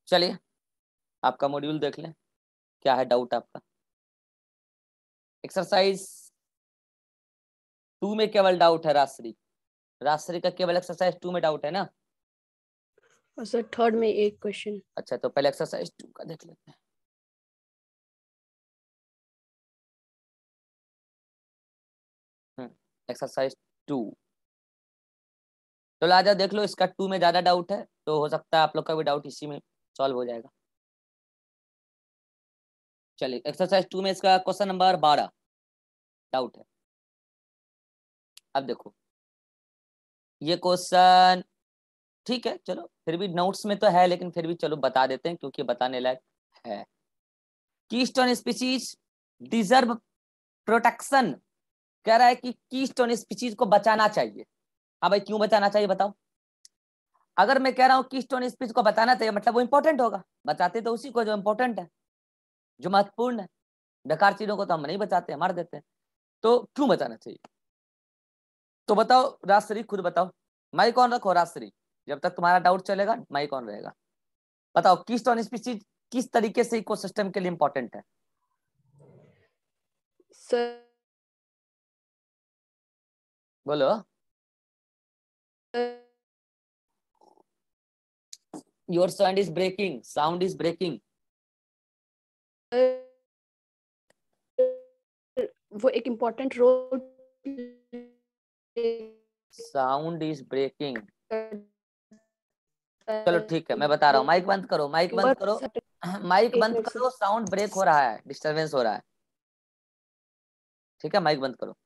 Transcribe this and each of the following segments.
चलिए आपका मॉड्यूल देख लें, क्या है डाउट आपका। एक्सरसाइज 2 में केवल डाउट है राजश्री, राजश्री का केवल एक्सरसाइज 2 में डाउट है ना। सर थर्ड में एक क्वेश्चन। अच्छा तो पहले एक्सरसाइज 2 का देख लेते हैं। एक्सरसाइज 2 तो लाजा देख लो, इसका 2 में ज्यादा डाउट है तो हो सकता है आप लोग का भी डाउट इसी में सॉल्व हो जाएगा। चलिए एक्सरसाइज 2 में इसका क्वेश्चन नंबर 12 डाउट है। अब देखो ये क्वेश्चन ठीक है, चलो फिर भी नोट्स में तो है लेकिन फिर भी चलो बता देते हैं क्योंकि बताने लायक है। कीस्टोन स्पीशीज डिजर्व प्रोटेक्शन, कह रहा है कि कीस्टोन स्पीशीज को बचाना चाहिए। हाँ भाई क्यों बचाना चाहिए बताओ। अगर मैं कह रहा हूँ कीस्टोन स्पीशीज को बचाना चाहिए मतलब वो इंपॉर्टेंट होगा, बचाते तो उसी को जो इंपॉर्टेंट है, जो महत्वपूर्ण है। बेकार चीजों को तो हम नहीं बचाते, मार देते हैं। तो क्यों बचाना चाहिए तो बताओ राजश्री, खुद बताओ। माइक ऑन रखो राजश्री, जब तक तुम्हारा डाउट चलेगा माइक ऑन रहेगा। बताओ कीस्टोन स्पीशीज किस तरीके से इकोसिस्टम के लिए इंपॉर्टेंट है। सर बोलो। Your sound is breaking, sound is breaking. वो एक important role sound is breaking. चलो ठीक है मैं बता रहा हूँ, माइक बंद करो, माइक बंद करो, माइक एक बंद मिनट करो, साउंड ब्रेक हो रहा है, डिस्टरबेंस हो रहा है। ठीक है माइक बंद करो।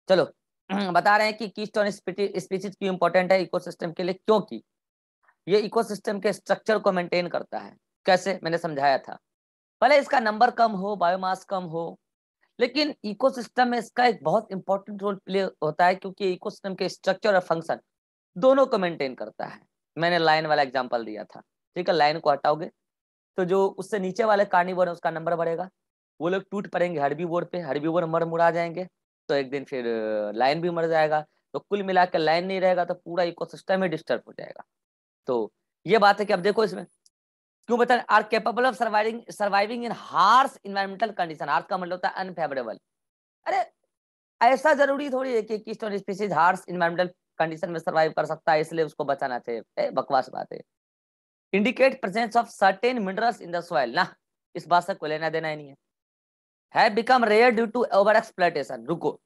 चलो बता रहे हैं कि कीस्टोन स्पीशीज क्यों इंपॉर्टेंट है इकोसिस्टम के लिए, क्योंकि ये इकोसिस्टम के स्ट्रक्चर को मेंटेन करता है। कैसे, मैंने समझाया था। भले इसका नंबर कम हो, बायोमास कम हो, लेकिन इकोसिस्टम में इसका एक बहुत इंपॉर्टेंट रोल प्ले होता है क्योंकि इकोसिस्टम के स्ट्रक्चर और फंक्शन दोनों को मेंटेन करता है। मैंने लाइन वाला एग्जांपल दिया था, ठीक है। लाइन को हटाओगे तो जो उससे नीचे वाले कार्निवोर है उसका नंबर बढ़ेगा, वो लोग टूट पड़ेंगे हर्बीवोर पे, हर्बीवोर मर मुड़ा जाएंगे तो एक दिन फिर लाइन भी मर जाएगा। तो कुल मिलाकर लाइन नहीं रहेगा तो पूरा इकोसिस्टम ही डिस्टर्ब हो जाएगा। तो ये बात है कि अब देखो इसमें क्यों बता, are capable of surviving surviving in harsh environmental condition. Harsh का मतलब होता है अनफेवरेबल। अरे ऐसा जरूरी थोड़ी है कि keystone species harsh environmental condition में सर्वाइव कर सकता है इसलिए उसको बचाना चाहिए, बकवास बात है। Indicate presence of certain minerals in the soil ना, इस बात से कोई लेना देना ही नहीं है। Have become rare due to over exploitation. रुको,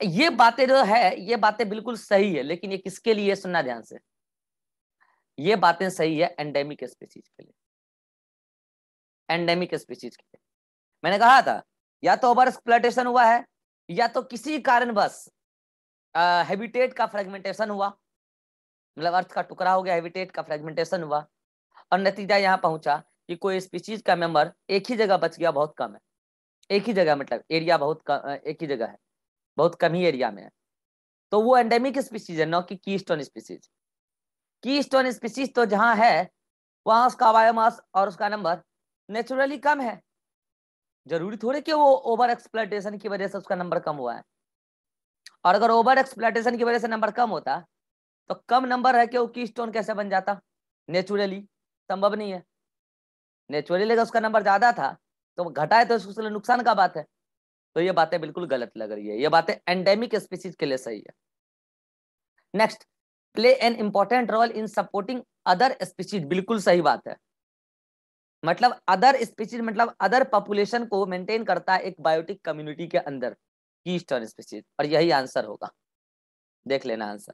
ये बातें जो है ये बातें बिल्कुल सही है लेकिन ये किसके लिए, सुनना ध्यान से। ये बातें सही है एंडेमिक स्पीशीज के लिए, एंडेमिक स्पीशीज के लिए। मैंने कहा था या तो ओवर एक्सप्लॉयटेशन हुआ है या तो किसी कारणवश हैबिटेट का फ्रेगमेंटेशन हुआ, मतलब अर्थ का टुकड़ा हो गया, हैबिटेट का फ्रेगमेंटेशन हुआ और नतीजा यहाँ पहुंचा कि कोई स्पीशीज का मेंबर एक ही जगह बच गया, बहुत कम है। एक ही जगह मतलब एरिया बहुत एक ही जगह है, बहुत कम ही एरिया में है। तो वो एंडेमिक स्पीशीज है, न कि कीस्टोन स्पीशीज। कीस्टोन स्पीशीज तो जहां है वहां उसका बायोमास और उसका नंबर नेचुरली कम है। जरूरी थोड़े कि वो ओवर एक्सप्लॉयटेशन की वजह से उसका नंबर कम हुआ है। और अगर ओवर एक्सप्लॉयटेशन की वजह से नंबर कम होता तो कम नंबर है कि वो कीस्टोन कैसे बन जाता, नेचुरली संभव नहीं है। नेचुरली अगर उसका नंबर ज्यादा था तो घटा है तो उसके लिए नुकसान का बात है। तो ये बातें बिल्कुल गलत लग रही है, ये बातें एंडेमिक स्पीशीज के लिए सही है। Next, play an important role in supporting other species, बिल्कुल सही बात है। मतलब अदर स्पीशीज मतलब अदर पॉपुलेशन को मेंटेन करता है एक बायोटिक कम्युनिटी के अंदर कीस्टोन स्पीशीज, और यही आंसर होगा, देख लेना आंसर।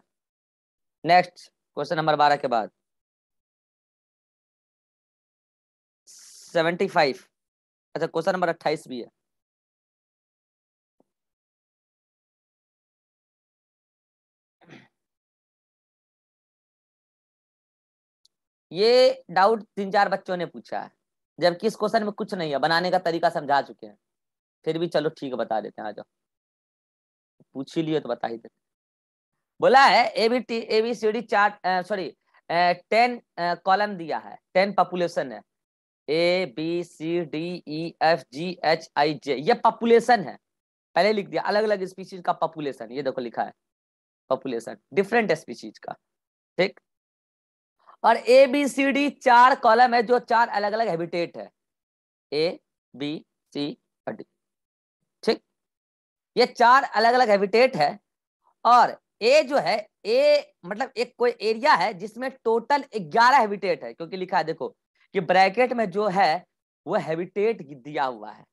नेक्स्ट क्वेश्चन नंबर 12 के बाद 75, अच्छा क्वेश्चन नंबर 28 भी है। ये डाउट 3-4 बच्चों ने पूछा है जबकि इस क्वेश्चन में कुछ नहीं है, बनाने का तरीका समझा चुके हैं, फिर भी चलो ठीक है बता देते हैं। आ जाओ, पूछ ही लिए तो बता ही देते। बोला है एबीसीडी चार्ट, सॉरी 10 कॉलम दिया है, 10 पॉपुलेशन है, ABCDEFGHIJ, ये पॉपुलेशन है। पहले लिख दिया अलग अलग स्पीशीज का पॉपुलेशन, ये देखो लिखा है पॉपुलेशन डिफरेंट स्पीशीज का, ठीक। और A B C D 4 column है जो 4 अलग अलग हैबिटेट है, ए बी सी और डी। ठीक, ये 4 अलग अलग हैबिटेट है। और ए जो है, ए मतलब एक कोई एरिया है जिसमें टोटल 11 हैबिटेट है, क्योंकि लिखा है देखो कि ब्रैकेट में जो है वो हैबिटेट दिया हुआ है।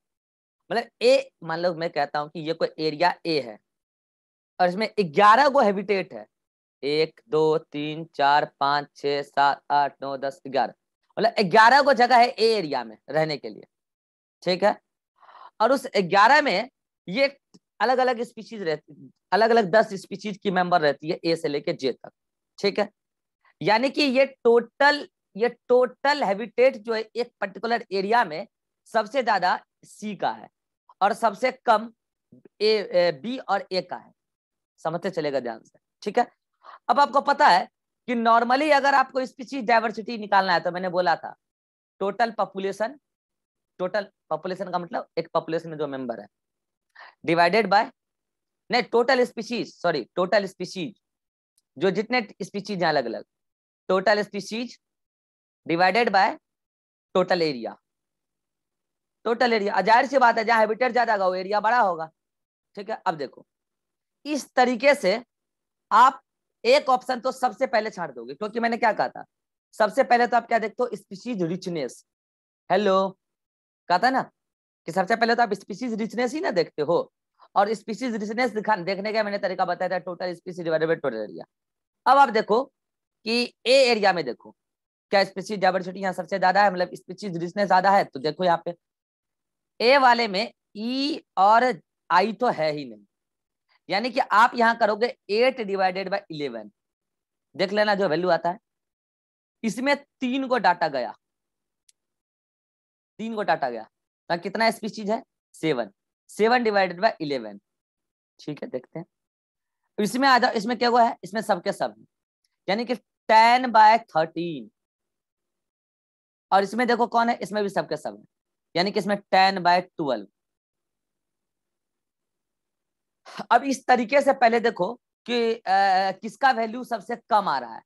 मतलब ए, मान लो मैं कहता हूं कि ये कोई एरिया ए है और इसमें 11 गो हैबिटेट है, 1 2 3 4 5 6 7 8 9 10 11, मतलब 11 गो जगह है ए एरिया में रहने के लिए। ठीक है, और उस 11 में ये अलग अलग स्पीशीज रहती, अलग अलग 10 स्पीशीज की मेंबर रहती है ए से लेके जे तक। ठीक है, यानी कि ये टोटल हैबिटेट जो है एक पर्टिकुलर एरिया में सबसे ज्यादा सी का है और सबसे कम बी और ए का है। समझते चलेगा ध्यान से। ठीक है, अब आपको पता है कि नॉर्मली अगर आपको स्पीशीज डाइवर्सिटी निकालना है तो मैंने बोला था टोटल पॉपुलेशन, टोटल पॉपुलेशन का मतलब एक पॉपुलेशन में जो मेंबर है डिवाइडेड बाय, नहीं total species, sorry total species, जो जितने स्पीशीज हैं अलग अलग, total species divided by total area. Total area, जाहिर सी बात है जहां हैबिटेट ज्यादा होगा वो एरिया बड़ा होगा। ठीक है, अब देखो इस तरीके से आप एक ऑप्शन तो सबसे पहले छाड़ दोगे, क्योंकि मैंने क्या कहा था सबसे पहले तो आप क्या देखते हो, स्पीशीज रिचनेस। हेलो, कहा था ना कि सबसे पहले तो आप स्पीशीज रिचनेस ही ना देखते हो, और स्पीशीज रिचनेस देखने का मैंने तरीका बताया था total species divided by total area. अब आप देखो कि ए एरिया में देखो क्या स्पीशीज डाइवर्सिटी यहाँ सबसे ज्यादा है, मतलब स्पीशीज रिचनेस ज्यादा है, तो देखो यहाँ पे ए वाले में ई और आई तो है ही नहीं, यानी कि आप यहां करोगे 8 डिवाइडेड बाय 11, देख लेना जो वैल्यू आता है। इसमें 3 को डाटा गया, 3 को डाटा गया, तो कितना स्पीशीज है 7, 7 डिवाइडेड बाय 11। ठीक है, देखते हैं इसमें आ जाओ, इसमें क्या हुआ है, इसमें सबके सब है, यानी कि 10/13, और इसमें देखो कौन है, इसमें भी सबके सब है, यानी कि इसमें 10/12। अब इस तरीके से पहले देखो कि किसका वैल्यू सबसे कम आ रहा है,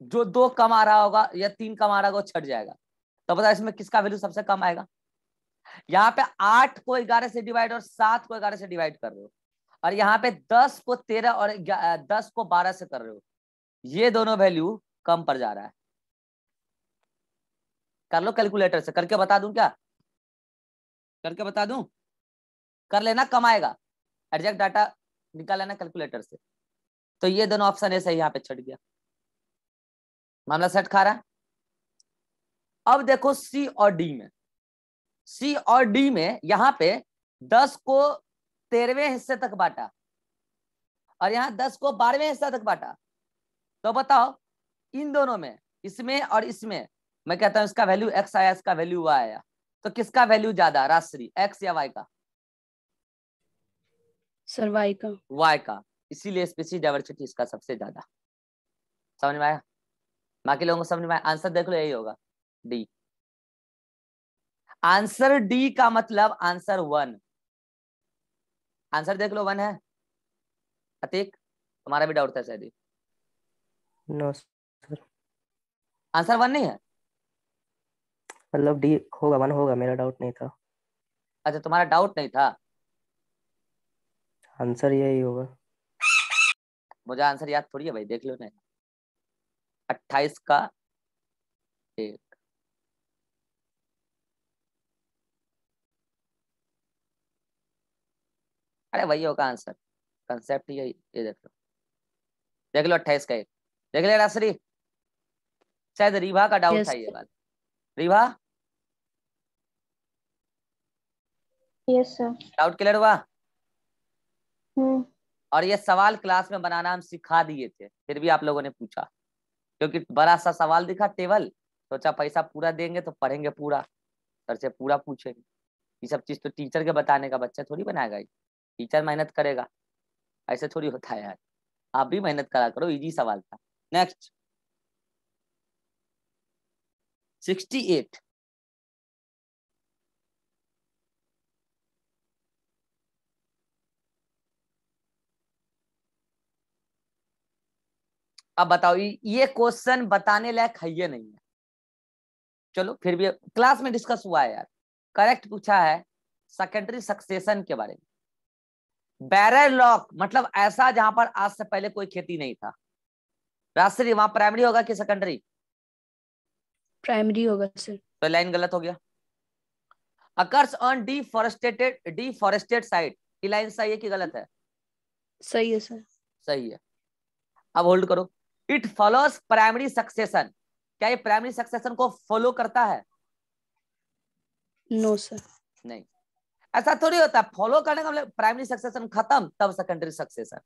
जो 2 कम आ रहा होगा या 3 कम आ रहा होगा वो छट जाएगा, तो बताओ इसमें किसका वैल्यू सबसे कम आएगा। यहाँ पे 8 को 11 से डिवाइड और 7 को 11 से डिवाइड कर रहे हो, और यहाँ पे 10 को 13 और 10 को 12 से कर रहे हो, ये दोनों वैल्यू कम पड़ जा रहा है। कर लो कैलकुलेटर से, करके बता दूं क्या, करके बता दूं, कर लेना, कम आएगा, एग्जैक्ट डाटा निकाल लेना कैलकुलेटर से। तो ये दोनों ऑप्शन ऐसे यहाँ पे छट गया, मामला सेट खा रहा है। अब देखो सी और डी में, सी और डी में यहाँ पे 10 को 13वें हिस्से तक बांटा और यहाँ 10 को 12वें हिस्से तक बांटा, तो बताओ इन दोनों में, इसमें और इसमें, मैं कहता हूं इसका वैल्यू एक्स आया, इसका वैल्यू वाई आया, तो किसका वैल्यू ज्यादा राशि, एक्स या वाई का? सर वाई का। वाई का, इसीलिए स्पीशीज डाइवर्सिटी इसका सबसे ज्यादा। समझ में आया, बाकी लोगों को समझ में आया, आंसर देख लो यही होगा डी। आंसर डी का मतलब आंसर 1, आंसर देख लो 1 है। अतीक तुम्हारा भी डाउट था शायद, नो सर, आंसर 1 नहीं है? मतलब डी होगा, 1 होगा, मेरा डाउट नहीं था। अच्छा तुम्हारा डाउट नहीं था, आंसर यही होगा। मुझे आंसर याद थोड़ी है भाई, देख लो ना, 28 का 1। अरे वही होगा आंसर, कंसेप्ट ये देख लो, देख लो 28 का 1, देख ले रासरी, शायद रीवा का डाउट था यस ये बात। Rewa, yes sir. Doubt clear हुआ? हम्म। और ये सवाल क्लास में बनाना हम सिखा दिए थे, फिर भी आप लोगों ने पूछा, क्योंकि बड़ा सा सवाल दिखा टेबल, सोचा पैसा पूरा देंगे तो पढ़ेंगे पूरा, सर से पूरा पूछेंगे। ये सब चीज तो टीचर के बताने का बच्चा थोड़ी बनाएगा, टीचर मेहनत करेगा, ऐसे थोड़ी होता है यार, आप भी मेहनत करा करो, इजी सवाल था। नेक्स्ट 68, अब बताओ ये क्वेश्चन बताने लायक है ये नहीं है, चलो फिर भी क्लास में डिस्कस हुआ है यार। करेक्ट पूछा है सेकेंडरी सक्सेशन के बारे में। बैरल लॉक मतलब ऐसा जहां पर आज से पहले कोई खेती नहीं था। राजश्री वहां प्राइमरी होगा कि सेकेंडरी? प्राइमरी होगा सर। तो लाइन गलत हो गया। अकर्स ऑन डिफॉरेस्टेड साइट, ये लाइन सही है कि गलत है? सही है सर। सही है। अब होल्ड करो। इट फॉलोज प्राइमरी सक्सेशन, क्या ये प्राइमरी सक्सेशन को फॉलो करता है? No sir. नहीं, ऐसा थोड़ी होता है। फॉलो करने का मतलब प्राइमरी सक्सेशन खत्म तब सेकेंडरी सक्सेशन,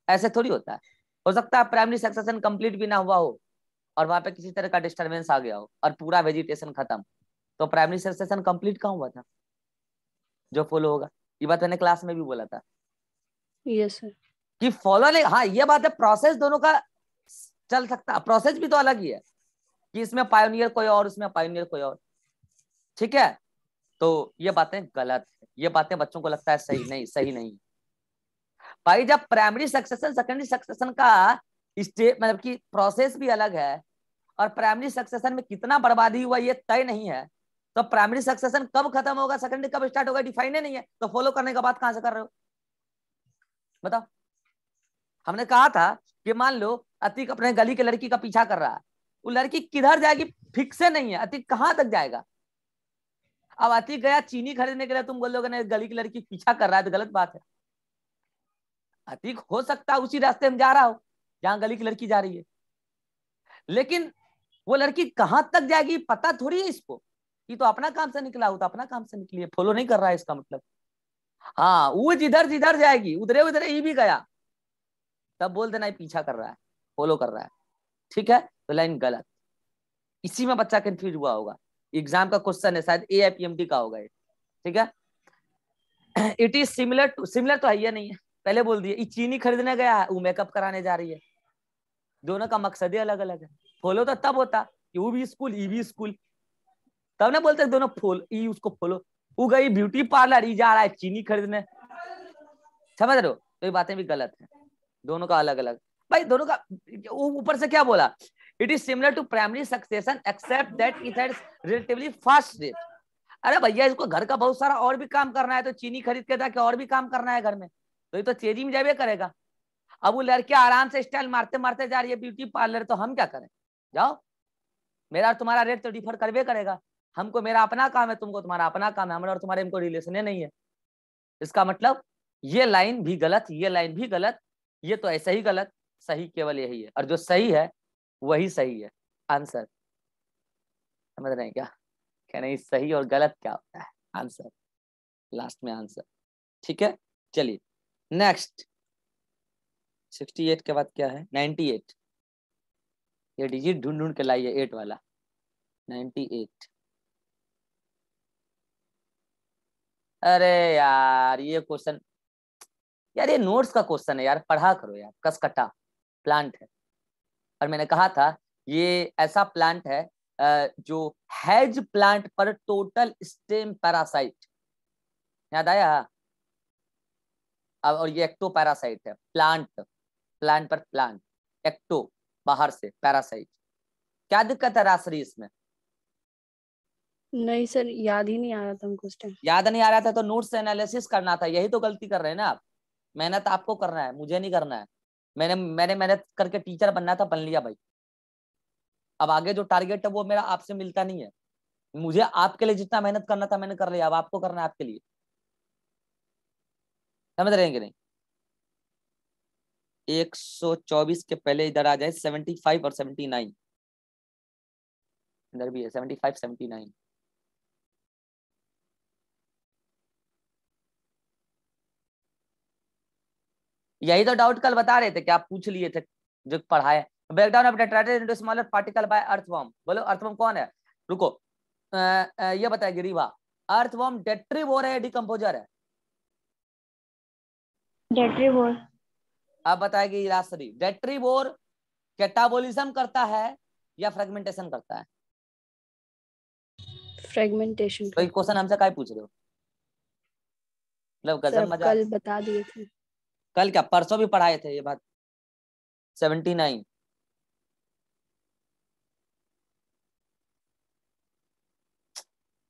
ऐसे थोड़ी होता है। हो सकता है प्राइमरी सक्सेशन कंप्लीट भी ना हुआ हो और वहां पे किसी तरह का डिस्टरबेंस आ गया हो और पूरा वेजिटेशन खत्म, तो प्राइमरी सक्सेशन कंप्लीट कहाँ हुआ था जो फॉलो होगा? ये बात मैंने क्लास में भी बोला था यस सर। कि फॉलो नहीं। हाँ ये बात है, प्रोसेस दोनों का चल सकता है, प्रोसेस भी तो अलग ही है कि इसमें पायोनियर कोई और उसमें पायोनियर कोई और, ठीक है? तो ये बातें गलत है, ये बातें बच्चों को लगता है सही, नहीं सही नहीं भाई। जब प्राइमरी सक्सेशन सेकेंडरी सक्सेशन का स्टेप मतलब कि प्रोसेस भी अलग है और प्राइमरी सक्सेशन में कितना बर्बादी हुआ ये तय नहीं है, तो प्राइमरी सक्सेशन कब खत्म होगा सेकेंडरी कब स्टार्ट होगा डिफाइन नहीं है, तो फॉलो करने का बात कहां से कर रहे हो बताओ? हमने कहा था कि मान लो अतीक अपने गली के लड़की का पीछा कर रहा है, वो लड़की किधर जाएगी फिक्स से नहीं है, अतीक कहां तक जाएगा। अब अतीक गया चीनी खरीदने के लिए, तुम बोलोगे ना गली की लड़की पीछा कर रहा है, तो गलत बात है। अतीक हो सकता है उसी रास्ते में जा रहा हो जहां गली की लड़की जा रही है, लेकिन वो लड़की कहां तक जाएगी पता थोड़ी है इसको। ये तो अपना काम से निकला हो तो अपना काम से निकली है, फॉलो नहीं कर रहा है इसका मतलब। हाँ वो जिधर जिधर जाएगी उधरे उधरे ही भी गया, तब बोल देना पीछा कर रहा है, फॉलो कर रहा है, ठीक है? तो लाइन गलत। इसी में बच्चा कंफ्यूज हुआ होगा, एग्जाम का क्वेश्चन है शायद AIPMT का होगा ये, ठीक है? It is similar to, similar तो है ये नहीं है, पहले बोल दिए। ये चीनी खरीदने गया है, वो मेकअप कराने जा रही है, दोनों का मकसद ही अलग अलग है। फॉलो तो तब होता कि वो भी स्कूल ये भी स्कूल, तब ना बोलते दोनों फॉलो, ई उसको फॉलो। वो गई ब्यूटी पार्लर, ई जा रहा है चीनी खरीदने, समझ रहे हो? तो ये बातें भी गलत है, दोनों का अलग अलग भाई, दोनों का। ऊपर से क्या बोला? It is similar to primary succession except that it has relatively fast rate. अरे भैया इसको घर का बहुत सारा और भी काम करना है, तो चीनी खरीद के जाके और भी काम करना है घर में, तो ये तो तेजी में जावे करेगा। अब वो लड़की आराम से स्टाइल मारते मारते जा रही है ब्यूटी पार्लर, तो हम क्या करें? जाओ, मेरा और तुम्हारा रेट तो डिफर करवे करेगा। हमको मेरा अपना काम है, तुमको तुम्हारा अपना काम है, हमारा और तुम्हारे इनको रिलेशन नहीं है। इसका मतलब ये लाइन भी गलत, ये लाइन भी गलत, ये तो ऐसा ही गलत, सही केवल यही है, और जो सही है वही सही है। आंसर समझ रहे हैं क्या? क्या नहीं, सही और गलत क्या होता है? आंसर, लास्ट में आंसर, ठीक है? चलिए नेक्स्ट। 68 के बाद क्या है? 98। ये डिजिट ढूंढ ढूंढ के लाइए 8 वाला, 98। अरे यार ये क्वेश्चन, यार ये नोट्स का क्वेश्चन है यार, पढ़ा करो यार। कसकटा प्लांट है, और मैंने कहा था ये ऐसा प्लांट है जो हैज प्लांट पर टोटल स्टेम पैरासाइट, याद आया? अब और ये एक्टो पैरासाइट है, प्लांट, प्लांट पर प्लांट, एक्टो बाहर से, पैरासाइट। क्या दिक्कत है रासरी इसमें? नहीं सर, याद ही नहीं आ रहा था हमको उस टाइम। याद नहीं आ रहा था तो नोट्स से एनालिसिस करना था, यही तो गलती कर रहे हैं ना आप। मेहनत आपको करना है, मुझे नहीं करना है। मैंने मेहनत करके टीचर बनना था, बन लिया भाई। अब आगे जो टारगेट है वो मेरा आपसे मिलता नहीं है। मुझे आपके लिए जितना मेहनत करना था मैंने कर लिया, अब आपको करना है आपके लिए, समझ रहे हैं कि नहीं? 124 के पहले इधर आ जाए 75 और 79, इधर भी है 75 79। यही तो डाउट कल बता रहे थे कि आप पूछ लिए थे जो पढ़ाए। Breakdown of detritus into smaller particle by earthworm. बोलो अर्थवर्म कौन है? रुको, ये बताएगी रीवा, अर्थवर्म डेट्रीवोर है डिकम्पोजर है? डेट्रीवोर। अब बताएगी रासरी, डेट्रीवोर कैटाबोलिज्म करता है या फ्रेगमेंटेशन करता है? फ्रेगमेंटेशन तो ये करता क्वेश्चन है। हमसे काय पूछ रहे हो? मतलब सर गजब आप मजाक। कल बता दिए थे। कल क्या परसों भी पढ़ाए थे ये बात? 79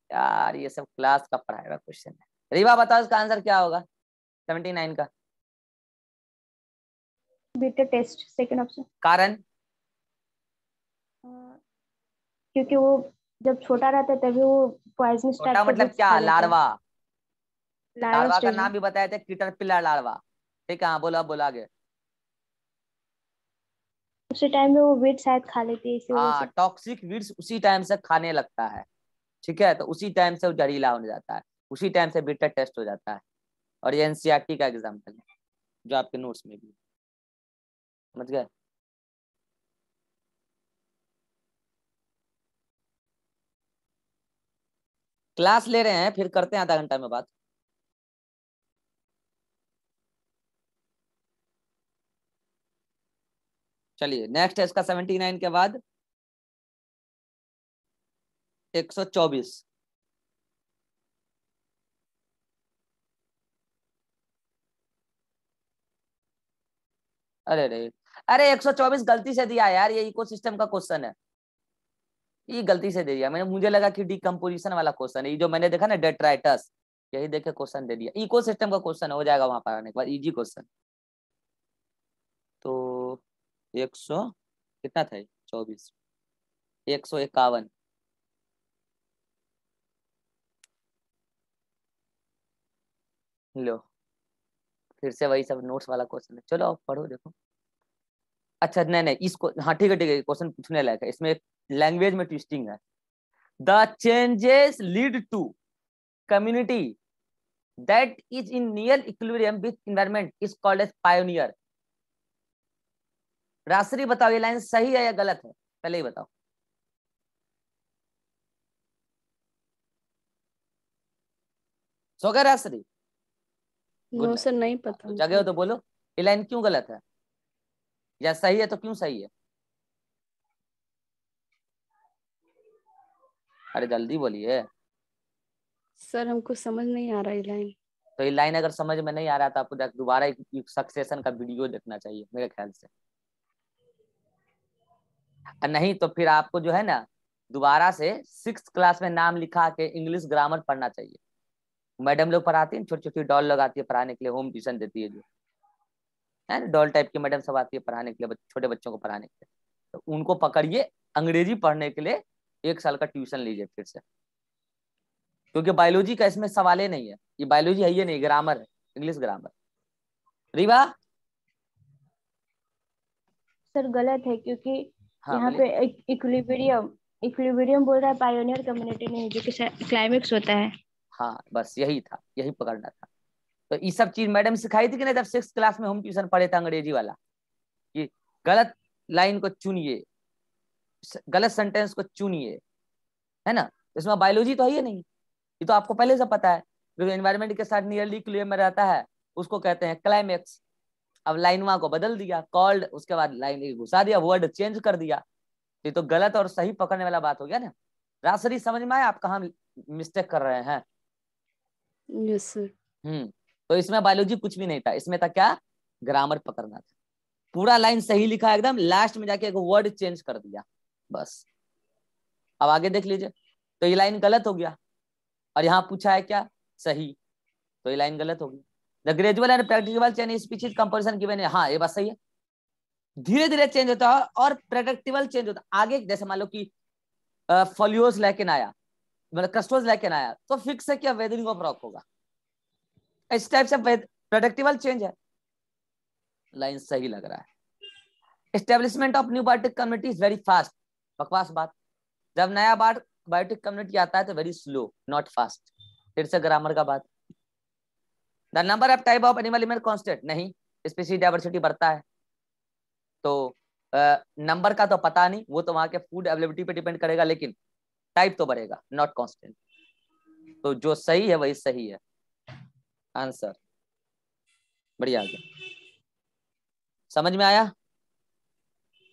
यार ये सब क्लास का पढ़ाया हुआ क्वेश्चन है। रीवा बताओ इसका आंसर क्या होगा 79 का? Beta test second option. कारण? क्योंकि वो जब छोटा रहता है तभी वो पॉइजनस टाइप छोटा के मतलब बुक्स क्या? खा लेता है। लार्वा। लार्वा लार्वा का स्टेज नाम में। भी बताए थे, कैटरपिलर लार्वा। ठीक है, हाँ बोलो, अब बोलो आगे। उसी टाइम में वो वीट शायद खा लेती है इसी वजह हाँ, से। टॉक्सिक वीड्स उसी टाइम से खाने लगता है। ठीक है, तो उसी टाइम से वो जहरीला होने जाता है, उसी टाइम से बीटा टेस्ट हो जाता है। और ये एनसीईआरटी का एग्जाम्पल है जो आपके नोट्स में भी। समझ गए? क्लास ले रहे हैं, फिर करते हैं आधा घंटा में बात। चलिए नेक्स्ट है इसका 79 के बाद 124। अरे रे, अरे 124 गलती से दिया यार, ये इकोसिस्टम का क्वेश्चन है। ये गलती से दे दिया मैंने, मुझे लगा कि डिकम्पोजिशन वाला क्वेश्चन है, ये जो मैंने देखा ना डेट्राइटस, यही देखे क्वेश्चन दे दिया। इकोसिस्टम का क्वेश्चन हो जाएगा वहां पर आने के बाद, इजी क्वेश्चन। तो 100 कितना था? 24, 151। लो, फिर से वही सब नोट्स वाला क्वेश्चन है। चलो आप पढ़ो देखो। अच्छा नहीं नहीं, इसको हाँ ठीक है, क्वेश्चन पूछने लायक है, इसमें लैंग्वेज में ट्विस्टिंग है। The changes lead to community that is in near equilibrium with environment is called as pioneer. Rashi बताओ ये लाइन सही है या गलत है, पहले ही बताओ। सो गए राशि? नो सर, नहीं पता तो जगह हो हमको। तो बोलो, ये लाइन क्यों गलत है, या सही है तो क्यों सही है? अरे जल्दी बोलिए। सर हमको समझ नहीं आ रहा ये लाइन। तो ये लाइन अगर समझ में नहीं आ रहा था आपको दोबारा एक सक्सेशन का वीडियो देखना चाहिए मेरे ख्याल से। नहीं तो फिर आपको जो है ना दोबारा से 6th क्लास में नाम लिखा के इंग्लिश ग्रामर पढ़ना चाहिए। मैडम लोग पढ़ाती है, छोटी छोटी डॉल लगाती है पढ़ाने के लिए, होम ट्यूशन देती है जो है ना, डॉल टाइप की मैडम सब आती है पढ़ाने के लिए, छोटे बच्चों को पढ़ाने के लिए। तो उनको पकड़िए, अंग्रेजी पढ़ने के लिए 1 साल का ट्यूशन लीजिए फिर से, क्योंकि बायोलॉजी का इसमें सवाल ही नहीं है, ये बायोलॉजी है ही नहीं, ग्रामर है, इंग्लिश ग्रामर। रीवा? सर गलत है क्योंकि हाँ यहाँ बोलिए। पे इक्विलिब्रियम इक्विलिब्रियम बोल रहा है, पायोनियर कम्युनिटी नहीं, जो कि क्लाइमेक्स होता है। हाँ बस यही था, यही पकड़ना था। तो ये सब चीज मैडम सिखाई थी कि नहीं जब 6th क्लास में होम ट्यूशन पढ़े थे अंग्रेजी वाला, कि गलत लाइन को चुनिए, गलत सेंटेंस को चुनिए, है ना। इसमें बायोलॉजी तो है ही नहीं, ये तो आपको पहले से पता है। जो एनवायरमेंट के साथ नियरली इक्विलिब्रियम में रहता है उसको कहते हैं क्लाइमेक्स। अब लाइन वहां को बदल दिया, कॉल्ड, उसके बाद लाइन घुसा दिया, वर्ड चेंज कर दिया। ये तो गलत और सही पकड़ने वाला बात हो गया ना। राशि समझ में आया आप कहाँ मिस्टेक कर रहे हैं? Yes sir. तो इसमें बायोलॉजी कुछ भी नहीं था, इसमें था क्या, ग्रामर पकड़ना था। पूरा लाइन सही लिखा है एकदम, लास्ट में जाके एक वर्ड चेंज कर दिया बस। अब आगे देख लीजिए, तो ये लाइन गलत हो गया, और यहाँ पूछा है क्या, सही, तो ये लाइन गलत होगी। The gradual and practical change species composition given है, हाँ ये बात सही है। धीरे धीरे चेंज होता है और प्रेडिक्टेबल चेंज होता है आगे, जैसे मान लो कि फोलियोस लेके आया, मतलब क्रस्टोस लेके आया, तो फिक्स है क्या वेदरिंग ऑफ रॉक होगा, इस टाइप से प्रेडिक्टेबल चेंज है। लाइन सही लग रहा है। Establishment of new biotic community is very fast, बकवास बात। जब नया बायोटिक कम्युनिटी आता है तो वेरी स्लो नॉट फास्ट। फिर से ग्रामर का बात। The number of type of animal remain constant, नहीं, स्पीशीज डाइवर्सिटी बढ़ता है। तो नंबर का तो पता नहीं, वो तो वहां के फूड अवेलेबिलिटी पे डिपेंड करेगा, लेकिन टाइप तो बढ़ेगा नॉट कांस्टेंट। तो जो सही है वही सही है आंसर। बढ़िया आ गया, समझ में आया।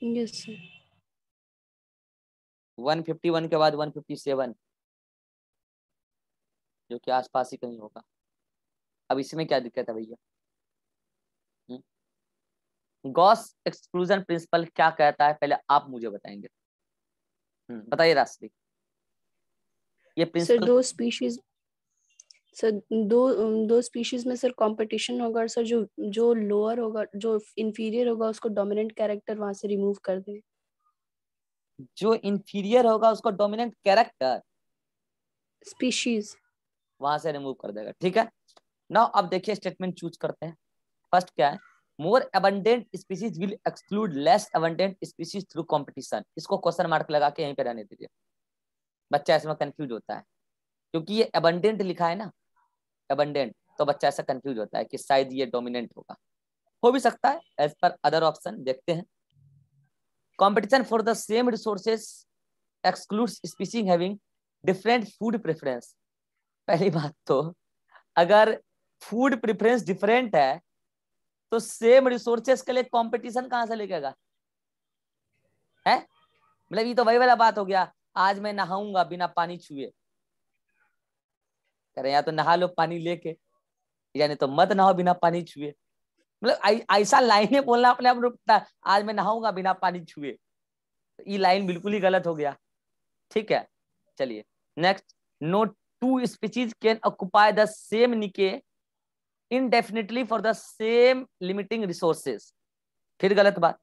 Yes sir. 151 के बाद 157, जो कि आसपास ही कहीं होगा। अब इसमें क्या दिक्कत है भैया? गॉस एक्सक्लूजन प्रिंसिपल क्या कहता है, पहले आप मुझे बताएंगे। बताइए रास्ते। ये सर प्रिंसिपल दो स्पीशीज में सर कंपटीशन होगा और सर जो लोअर होगा, जो इंफीरियर होगा, उसको डोमिनेंट कैरेक्टर वहां से रिमूव कर दें। जो इंफीरियर होगा उसको डोमिनेंट कैरेक्टर स्पीशीज वहां से रिमूव कर देगा। ठीक है, नाउ अब देखिए स्टेटमेंट चूज करते हैं। फर्स्ट क्या है, मोर abundant species will exclude less abundant species through competition. इसको क्वेश्चन मार्क लगा के यहीं पे रहने दीजिए, बच्चा इसमें कंफ्यूज होता है क्योंकि ये अबंडेंट लिखा है ना, अबंडेंट, तो बच्चा ऐसा कंफ्यूज होता है कि शायद ये डोमिनेंट होगा, हो भी सकता है एज पर अदर ऑप्शन। देखते हैं, competition for the same resources excludes species having different food preference. पहली बात तो अगर फूड प्रेफरेंस डिफरेंट है तो सेम रिसोर्सेज के लिए कंपटीशन कहां से लेकेगा है? मतलब ये तो वही वाला बात हो गया, आज मैं नहाऊंगा बिना पानी छुए, कह रहे या तो नहा लो पानी लेके, यानी तो मत नहाओ बिना पानी छुए। मतलब ऐसा लाइनें बोलना अपने आप रुकता है, आज मैं नहाऊंगा बिना पानी छुए, तो ये लाइन बिल्कुल ही गलत हो गया। ठीक है, चलिए next, no two species can occupy the same niche indefinitely for the same limiting resources. फिर गलत बात,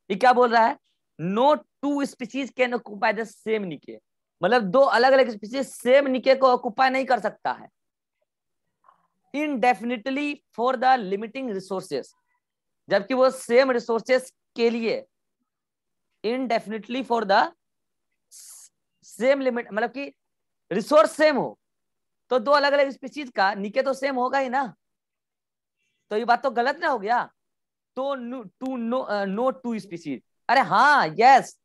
ये क्या बोल रहा है, no two species can occupy the same niche, मतलब दो अलग अलग स्पीशीज सेम निके को ऑक्युपाई नहीं कर सकता है इनडेफिनिटली फॉर द लिमिटिंग रिसोर्सेज, जबकि वो सेम रिसोर्सेज के लिए इनडेफिनिटली फॉर द सेम लिमिट, मतलब कि रिसोर्स सेम हो तो दो अलग अलग स्पीशीज का निके तो सेम होगा ही ना, तो ये बात तो गलत ना हो गया। तो नो टू स्पीशीज, अरे हाँ यस,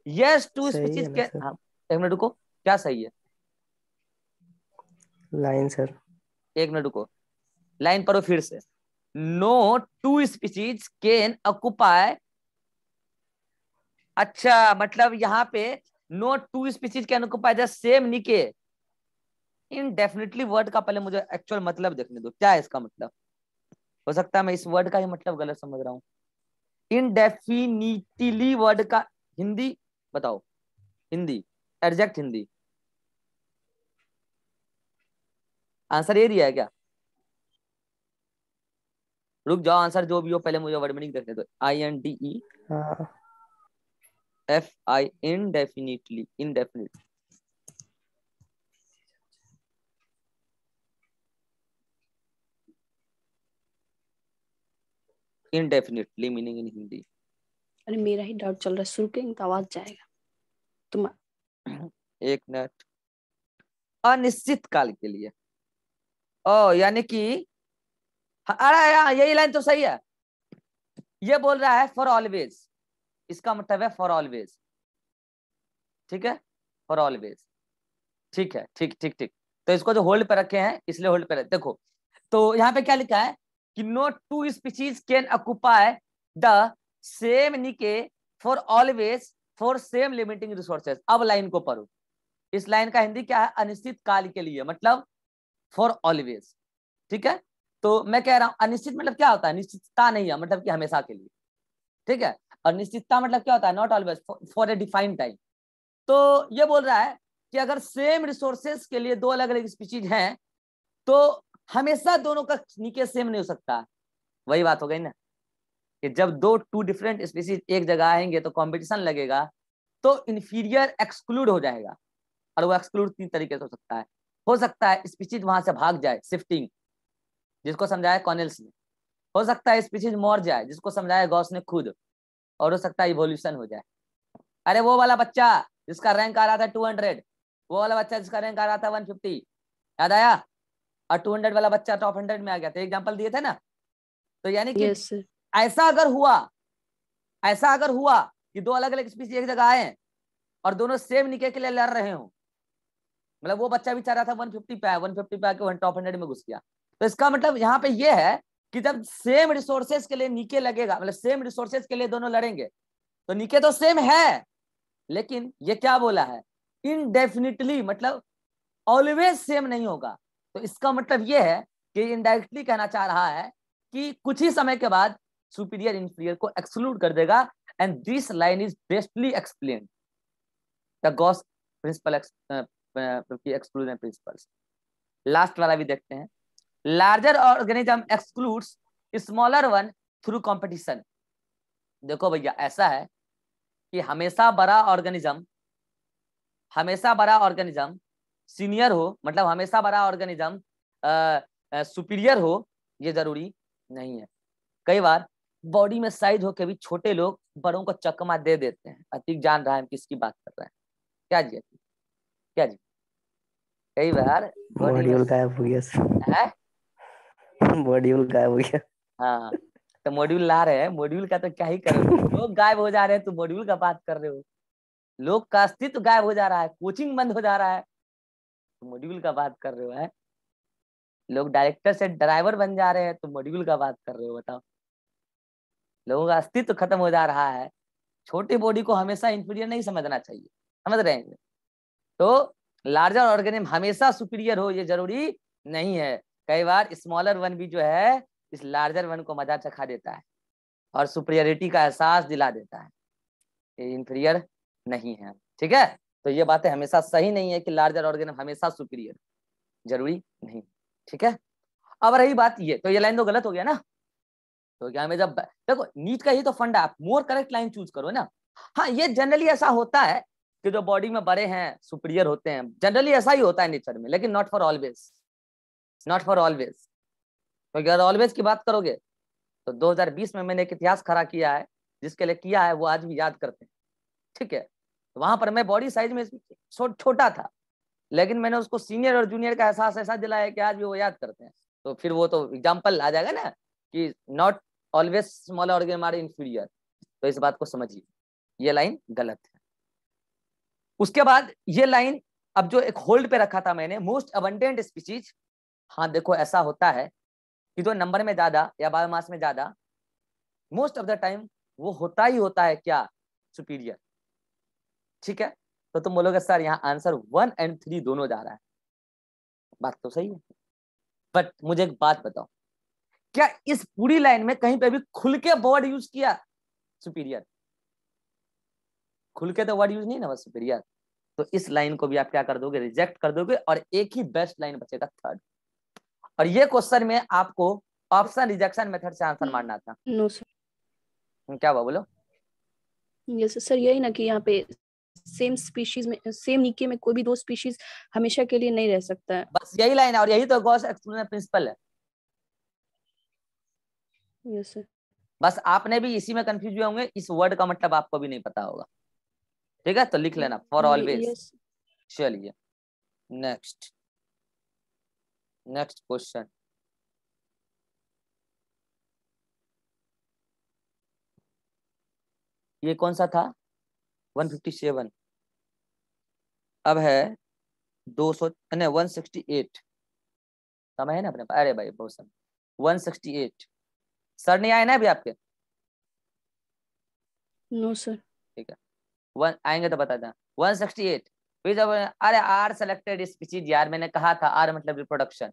यस टू सही स्पीशीज है ना के, सर? हाँ एक मिनट रुको, क्या सही है, लाइन सर। एक मिनट रुको, लाइन पढ़ो फिर से, no two species can occupy, अच्छा मतलब यहाँ पे no two species can occupy the same niche indefinitely, word का पहले मुझे एक्चुअल मतलब देखने दो, क्या है इसका मतलब, हो सकता है मैं इस वर्ड का ही मतलब गलत समझ रहा हूँ। इनडेफिनिटली वर्ड का हिंदी बताओ, हिंदी एग्जैक्ट हिंदी आंसर ये दिया है क्या? रुक जाओ, आंसर जो भी हो पहले मुझे वर्ड मीनिंग देखने दो, INDE हाँ FI indefinitely, indefinite, indefinitely meaning in Hindi. अरे मेरा ही डाउट चल रहा है, शुरू करेंगे तो आवाज जाएगा तुम। एक मिनट, अनिश्चित काल के लिए, ओ यानी कि अरे यार यही लाइन तो सही है, ये बोल रहा है फॉर ऑलवेज, इसका मतलब है फॉर ऑलवेज, ठीक है, फॉर ऑलवेज, ठीक है, ठीक ठीक ठीक, तो इसको जो होल्ड पे रखे हैं इसलिए होल्ड पे रखे, देखो तो यहाँ पे क्या लिखा है कि no two species can occupy the same niche for always for same limiting resources. अब लाइन को पढ़ो, इस लाइन का हिंदी क्या है, अनिश्चित काल के लिए, मतलब फॉर ऑलवेज, ठीक है। तो मैं कह रहा हूं अनिश्चित मतलब क्या होता है, निश्चितता नहीं है, मतलब कि हमेशा के लिए, ठीक है, और निश्चितता मतलब क्या होता है, not always, for a defined time. तो ये बोल रहा है कि अगर सेम रिसोर्सेज के लिए दो अलग अलग स्पीशीज हैं तो हमेशा दोनों का निके सेम नहीं हो सकता। वही बात हो गई ना कि जब दो टू डिफरेंट स्पीशीज एक जगह आएंगे तो कंपटीशन लगेगा, तो इंफीरियर एक्सक्लूड हो जाएगा, और वो एक्सक्लूड तीन तरीके से हो सकता है स्पीशीज वहां से भाग जाए, शिफ्टिंग, जिसको समझाया कॉनेल्स ने, हो सकता है स्पीशीज मर जाए, जिसको समझाया गॉस ने खुद, और हो सकता है इवोल्यूशन हो जाए। अरे वो वाला बच्चा जिसका रैंक आ रहा था 200, वो वाला बच्चा जिसका रैंक आ रहा था 150, याद आया, और 200 वाला बच्चा टॉप 100 में आ गया था, एग्जांपल दिए थे ना। तो यानी कि यस सर। ऐसा अगर हुआ कि दो अलग अलग स्पीशीज एक जगह आए और दोनों सेम निके के लिए लड़ रहे हो, मतलब वो बच्चा भी चाह रहा था 150 पे आया, 150 पे आके टॉप 100 में घुस गया, तो इसका मतलब यहाँ पे ये है कि जब सेम रिसोर्सेज के लिए निके लगेगा, मतलब सेम रिसोर्सेज के लिए दोनों लड़ेंगे, तो निके तो सेम है, लेकिन ये क्या बोला है, इनडेफिनिटली, मतलब ऑलवेज सेम नहीं होगा। तो इसका मतलब ये है कि इनडायरेक्टली कहना चाह रहा है कि कुछ ही समय के बाद सुपीरियर इंफीरियर को एक्सक्लूड कर देगा, and this line is bestly explain the Gause principle exclusion principles. Last वाला भी देखते हैं। Larger organism excludes smaller one through competition. देखो भैया ऐसा है कि हमेशा बड़ा ऑर्गेनिज्म सीनियर हो, मतलब हमेशा बड़ा ऑर्गेनिज्म सुपीरियर हो, ये जरूरी नहीं है। कई बार बॉडी में साइज हो के भी छोटे लोग बड़ों को चकमा दे देते हैं। अतीक जान रहा है हम किसकी बात कर रहे हैं। क्या जी अतीक? क्या जी? कई बार बॉडी में मॉड्यूल गायब हो गया है। मॉड्यूल गायब हो गया। हाँ तो मॉड्यूल ला रहे हैं, मॉड्यूल का तो क्या ही करोगे, लोग गायब हो जा रहे हैं तो मॉड्यूल का बात कर रहे हो। लोग का अस्तित्व गायब हो जा रहा है, कोचिंग बंद हो जा रहा है, तो मॉड्यूल का बात कर रहे हो है। लोग डायरेक्टर से ड्राइवर बन जा रहे हैं तो मॉड्यूल का बात कर रहे हो। बताओ, लोगों का अस्तित्व खत्म हो जा रहा है। छोटे बॉडी को हमेशा इंफीरियर नहीं समझना चाहिए, समझ रहे हैं? तो लार्जर ऑर्गेनिज्म हमेशा सुपीरियर हो ये जरूरी नहीं है। कई बार स्मॉलर वन भी जो है इस लार्जर वन को मजा चखा देता है और सुपीरियरिटी का एहसास दिला देता है, ये इंफीरियर नहीं है। ठीक है, तो ये बातें हमेशा सही नहीं है कि लार्जर ऑर्गेनिज्म हमेशा सुपीरियर, जरूरी नहीं। ठीक है, अब रही बात ये, तो ये लाइन तो गलत हो गया ना। तो क्या हमें जब देखो नीट का ही तो फंडा, आप मोर करेक्ट लाइन चूज करो ना। हाँ ये जनरली ऐसा होता है कि जो बॉडी में बड़े हैं सुपीरियर होते हैं, जनरली ऐसा ही होता है नेचर में, लेकिन not for always, not for always. क्योंकि अगर ऑलवेज की बात करोगे तो 2020 में मैंने एक इतिहास खड़ा किया है, जिसके लिए किया है वो आज भी याद करते हैं। ठीक है, तो वहां पर मैं बॉडी साइज में छोटा था, लेकिन मैंने उसको सीनियर और जूनियर का एहसास ऐसा दिलाया कि आज भी वो याद करते हैं। तो फिर वो तो एग्जाम्पल आ जाएगा ना कि not always small organism are inferior. तो इस बात को समझिए, ये लाइन गलत है। उसके बाद ये लाइन अब जो एक होल्ड पे रखा था मैंने, मोस्ट अबंडेंट स्पीशीज। हाँ देखो ऐसा होता है कि जो नंबर में ज्यादा या बायोमास में ज्यादा, मोस्ट ऑफ द टाइम वो होता ही होता है क्या, सुपीरियर। ठीक है, तो तुम बोलोगे सर यहाँ आंसर 1 और 3 दोनों जा रहा है, बात तो सही है, बट मुझे एक बात बताओ, क्या इस पूरी लाइन में कहीं पे भी खुल के वर्ड यूज किया सुपीरियर? खुल के तो वर्ड यूज नहीं ना, बस सुपीरियर। तो इस लाइन को भी आप क्या कर दोगे, रिजेक्ट कर दोगे, और एक ही बेस्ट लाइन बचेगा थर्ड। और ये क्वेश्चन में आपको ऑप्शन रिजेक्शन मेथड से आंसर मारना था। No sir. क्या हुआ बोलो? यस सर, यही ना कि यहाँ पे सेम स्पीशीज में, सेम नीके में कोई भी दो स्पीशीज हमेशा के लिए नहीं रह सकता है। बस यही लाइन है, और यही तो गॉस एक्सक्लूजन प्रिंसिपल है। Yes sir. बस आपने भी इसी में कंफ्यूज हुए होंगे, इस वर्ड का मतलब आपको भी नहीं पता होगा। ठीक है, तो लिख लेना फॉर ऑलवेज। यस। चलिए नेक्स्ट, नेक्स्ट क्वेश्चन। ये कौन सा था? 157। अब है 200 नहीं 168। समय है ना अपने पास? अरे भाई बहुत समय। 168 सर नहीं आए ना अभी आपके? No sir. ठीक है, वन आएंगे तो बता दें। 168 फिर जब, अरे आर सेलेक्टेड स्पीशीज, यार मैंने कहा था आर मतलब रिप्रोडक्शन।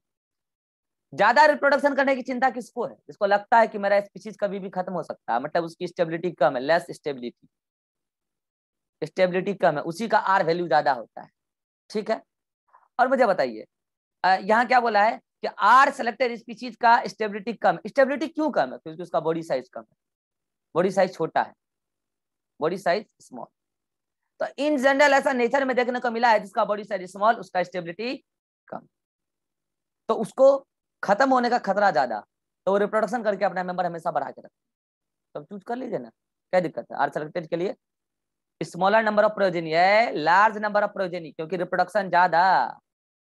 ज्यादा रिप्रोडक्शन करने की चिंता किसको है? जिसको लगता है कि मेरा स्पीशीज कभी भी खत्म हो सकता है, मतलब उसकी स्टेबिलिटी कम है, लेस स्टेबिलिटी, स्टेबिलिटी कम है, उसी का आर वैल्यू ज्यादा होता है। ठीक है, और मुझे बताइए यहाँ क्या बोला है कि आर सेलेक्टेड स्पीशीज का स्टेबिलिटी कम। स्टेबिलिटी क्यों कम है? क्योंकि उसका बॉडी साइज कम है, बॉडी साइज छोटा है, बॉडी साइज स्मॉल। तो इन जनरल ऐसा नेचर में देखने को मिला है, जिसका बॉडी साइज स्मॉल उसका स्टेबिलिटी कम, तो उसको खत्म होने का खतरा ज्यादा, तो वो रिप्रोडक्शन करके अपना मेंबर हमेशा बढ़ा के रखते। तो चूज कर लीजिए ना, क्या दिक्कत है? आर सेलेक्टेड के लिए स्मॉलर नंबर ऑफ प्रोजेनी है, लार्ज नंबर ऑफ प्रोजेनी, क्योंकि रिप्रोडक्शन ज्यादा,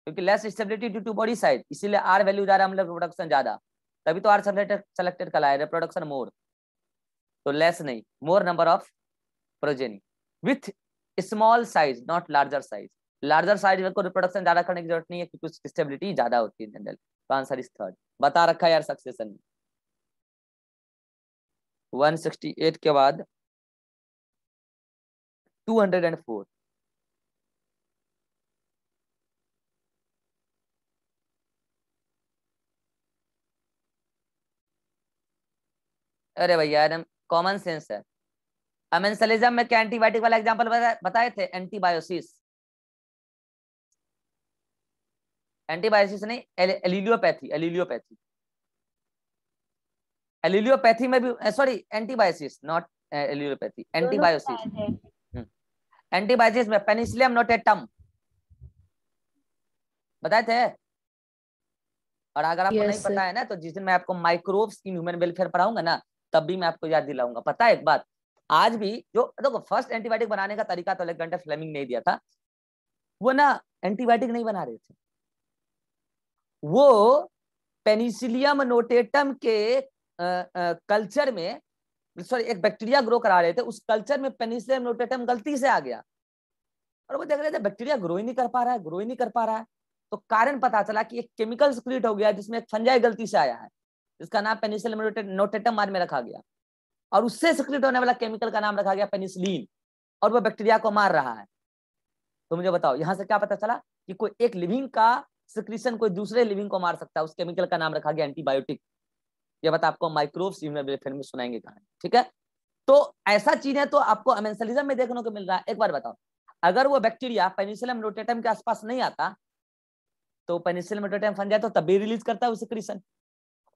क्योंकि less stability due to body size, इसीलिए आर वैल्यू ज्यादा, मतलब रिप्रोडक्शन ज्यादा, तभी तो आर सेलेक्टेड कहलाया, रिप्रोडक्शन मोर, तो लेस नहीं, more number of progeny with small size not larger size. Larger size को रिप्रोडक्शन ज्यादा करने की जरूरत नहीं है, क्योंकि उसकी स्टेबिलिटी ज्यादा होती है जनरल। तो आंसर इज थर्ड, बता रखा है यार सक्सेशन में। 168 के बाद 204। अरे भैया एकदम कॉमन सेंस है। अमेंसलिज्म में क्या एंटीबायोटिक वाला एग्जांपल बताए थे? एंटीबायोसिस। एंटीबायोसिस नहीं, एलिलियोपैथी, एलिलियोपैथी, एलिलियोपैथी में भी, sorry antibiosis not allelopathy, antibiosis. Antibiosis में पेनिसिलियम नोटेटम बताए थे। और अगर आपको नहीं पता है ना, तो जिस दिन मैं आपको माइक्रोब्स इन ह्यूमन वेलफेयर पढ़ाऊंगा ना, तब भी मैं आपको याद दिलाऊंगा। पता है एक बात, आज भी जो देखो फर्स्ट एंटीबायोटिक बनाने का तरीका तो अलेक्जेंडर फ्लेमिंग ने दिया था। वो ना एंटीबायोटिक नहीं बना रहे थे, वो पेनिसिलियम नोटेटम के कल्चर में, सॉरी एक बैक्टीरिया ग्रो करा रहे थे, उस कल्चर में पेनिसिलियम नोटेटम गलती से आ गया और वो देख रहे थे बैक्टीरिया ग्रो ही नहीं कर पा रहा है, ग्रो ही नहीं कर पा रहा है। तो कारण पता चला कि एक केमिकल सिक्रीट हो गया जिसमें एक फंजाई गलती से आया है, जिसका नाम पेनिसिलियम नोटेटम बाद में रखा गया, और उससे सिक्रीट होने वाला केमिकल का नाम रखा गया पेनिसिलिन, और वो बैक्टीरिया को मार रहा है। तो मुझे बताओ यहां से क्या पता चला कि कोई एक लिविंग का सिक्रीशन कोई दूसरे लिविंग को मार सकता है, उस केमिकल का नाम रखा गया एंटीबायोटिक। ये बात आपको माइक्रोब्स फिर में सुनाएंगे कहानी, ठीक है। तो ऐसा चीजें तो आपको अमेंसलिज्म में देखने को मिल रहा है। एक बार बताओ, अगर वो बैक्टीरिया पेनिसिलियम नोटेटम के आसपास नहीं आता तो पेनिसिलियम नोटेटम फंजाई तो तब भी रिलीज करता है सिक्रीशन,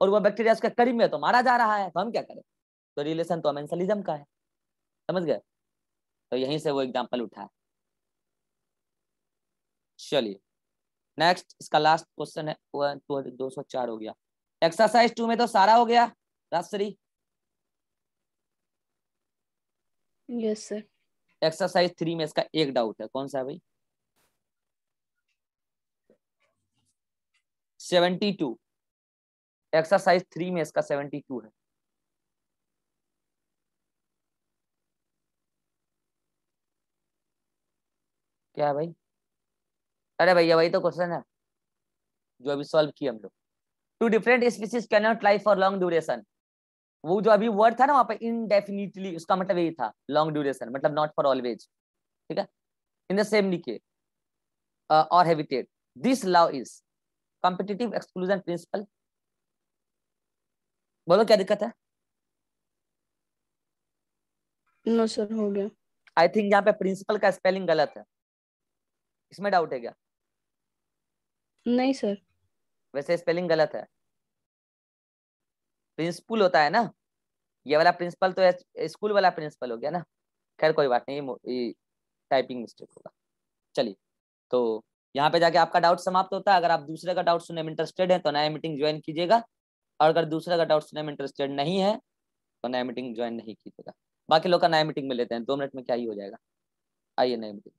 और वो बैक्टीरिया उसके करीब में तो मारा जा रहा है, तो हम क्या करें? तो रिलेशन तो अमेंसलिज्म का है, समझ गए? तो यहीं से वो एग्जांपल उठा है। चलिए नेक्स्ट, इसका लास्ट क्वेश्चन है, 204 हो गया। एक्सरसाइज 2 में तो सारा हो गया राजश्री। Yes sir. एक्सरसाइज 3 में इसका एक डाउट है, कौन सा है भाई? 72, एक्सरसाइज 3 में इसका 72 है। क्या है भाई? अरे भैया वही तो क्वेश्चन है जो अभी सॉल्व किया हम लोग। Two different species can not live for long duration. वो जो अभी वर्ड था ना वहां पे इनडेफिनिटली, उसका मतलब यही था, लॉन्ग ड्यूरेशन मतलब नॉट फॉर ऑलवेज, ठीक है। इन द सेम निके और habitat, this law is competitive exclusion principle. बोलो क्या दिक्कत है? नो सर हो गया। आई थिंक यहाँ पे प्रिंसिपल का स्पेलिंग गलत है, इसमें डाउट है क्या? नहीं सर। वैसे स्पेलिंग गलत है, प्रिंसिपल होता है ना, ये वाला प्रिंसिपल तो स्कूल वाला प्रिंसिपल हो गया ना। खैर कोई बात नहीं, ये टाइपिंग मिस्टेक होगा। चलिए, तो यहाँ पे जाके आपका डाउट समाप्त होता है। अगर आप दूसरे का डाउट सुनने में इंटरेस्टेड है तो नया मीटिंग ज्वाइन कीजिएगा, और अगर दूसरे का डाउट सुनने में इंटरेस्टेड नहीं है तो नया मीटिंग ज्वाइन नहीं कीजिएगा। बाकी लोग का नया मीटिंग में लेते हैं, 2 मिनट में क्या ही हो जाएगा। आइए नए मीटिंग।